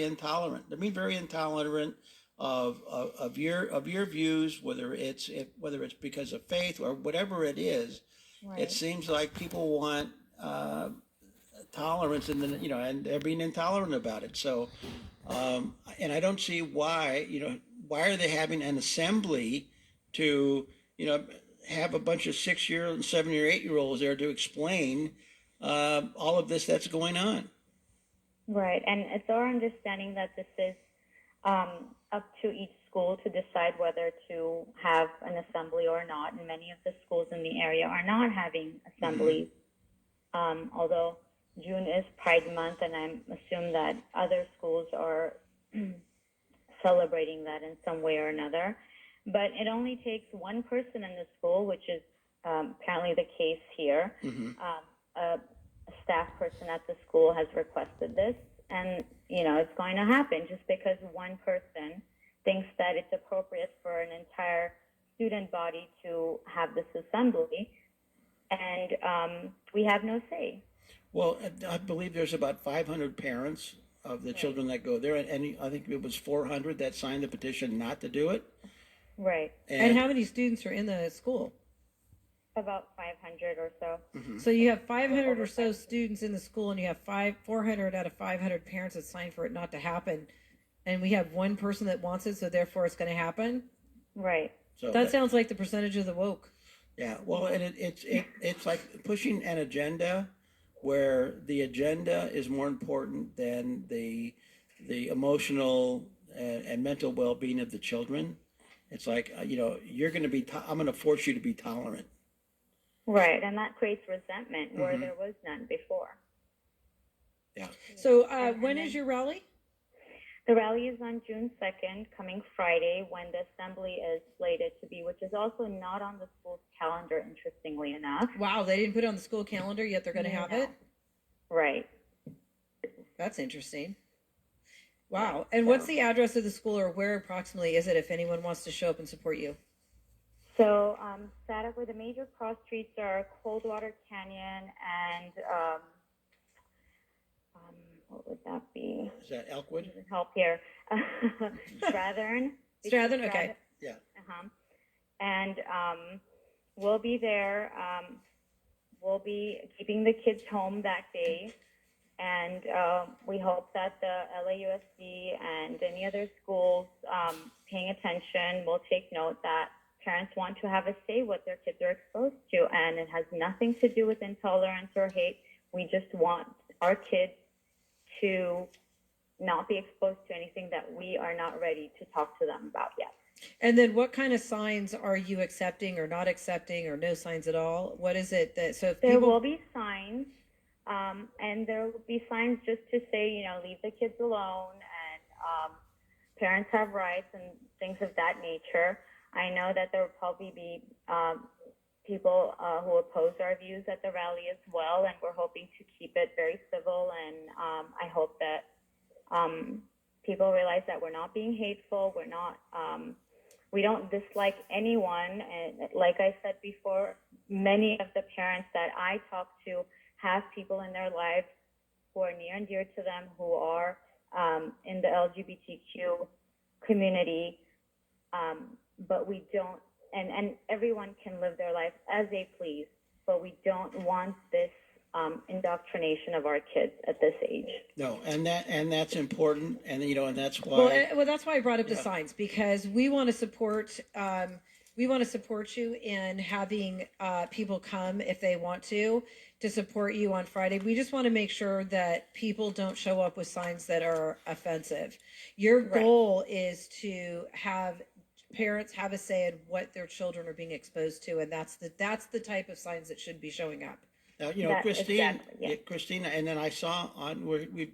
intolerant. They're being very intolerant of your views, whether it's because of faith or whatever it is. It Right. seems like people want tolerance, and then and they're being intolerant about it. So, and I don't see why. Why are they having an assembly to you know have a bunch of 6-year and 7-year, 8-year olds there to explain all of this that's going on? Right. And it's our understanding that this is up to each school to decide whether to have an assembly or not. And many of the schools in the area are not having Mm-hmm. assemblies, although June is Pride Month, and I assume that other schools are celebrating that in some way or another. But it only takes one person in the school, which is apparently the case here. Mm-hmm. A staff person at the school has requested this, and it's going to happen just because one person thinks that it's appropriate for an entire student body to have this assembly, and we have no say. Well, I believe there's about 500 parents of the Right. children that go there, and I think it was 400 that signed the petition not to do it. Right. And And how many students are in the school? About 500 or so. mhm. So you have Well, 500 or over so 500. students in the school, and you have 400 out of 500 parents that signed for it not to happen. And we have one person that wants it, so therefore it's going to happen. Right. So That sounds like the percentage of the woke. yeah, well, and it's like pushing an agenda where the agenda is more important than the emotional and mental well-being of the children. It's like you're going to I'm going to force you to be tolerant. Right. And that creates resentment where Hmm. there was none before. Yeah. So And when is then your rally? the rally is on June 2nd, coming Friday, when the assembly is slated to be, which is also not on the school's calendar, interestingly enough. Wow, they didn't put it on the school calendar yet. They're going to have No. it. Right. That's interesting. Wow. And So, what's the address of the school, or where approximately is it if anyone wants to show up and support you? so Saticoy, the major cross streets are Coldwater Canyon and what would that be? Is that Elkwood? Doesn't help here. Strathern. Strathern? Okay. Yeah. Uh-huh. And we'll be there. We'll be keeping the kids home that day. And we hope that the LAUSD and any other schools paying attention will take note that parents want to have a say what their kids are exposed to. And it has nothing to do with intolerance or hate. We just want our kids to not be exposed to anything that we are not ready to talk to them about yet. And then what kind of signs are you accepting or not accepting, or no signs at all? What is it that, so if There people, will be signs, and there will be signs just to say, leave the kids alone, and parents have rights and things of that nature. I know that there will probably be people who oppose our views at the rally as well, and we're hoping to keep it very civil, and I hope that people realize that we're not being hateful, we don't dislike anyone, and like I said before, many of the parents that I talk to have people in their lives who are near and dear to them, who are in the LGBTQ community, but we don't, and everyone can live their life as they please, but we don't want this indoctrination of our kids at this age. No, and that's important, and and that's well, why. well, that's why I brought up the Yeah. signs, because we want to support, you in having people come if they want to support you on Friday. We just want to make sure that people don't show up with signs that are offensive. Your Right. goal is to have parents have a say in what their children are being exposed to, and that's the type of signs that should be showing up. Now, That Christine, exactly, yeah. Christina, and then I saw on where we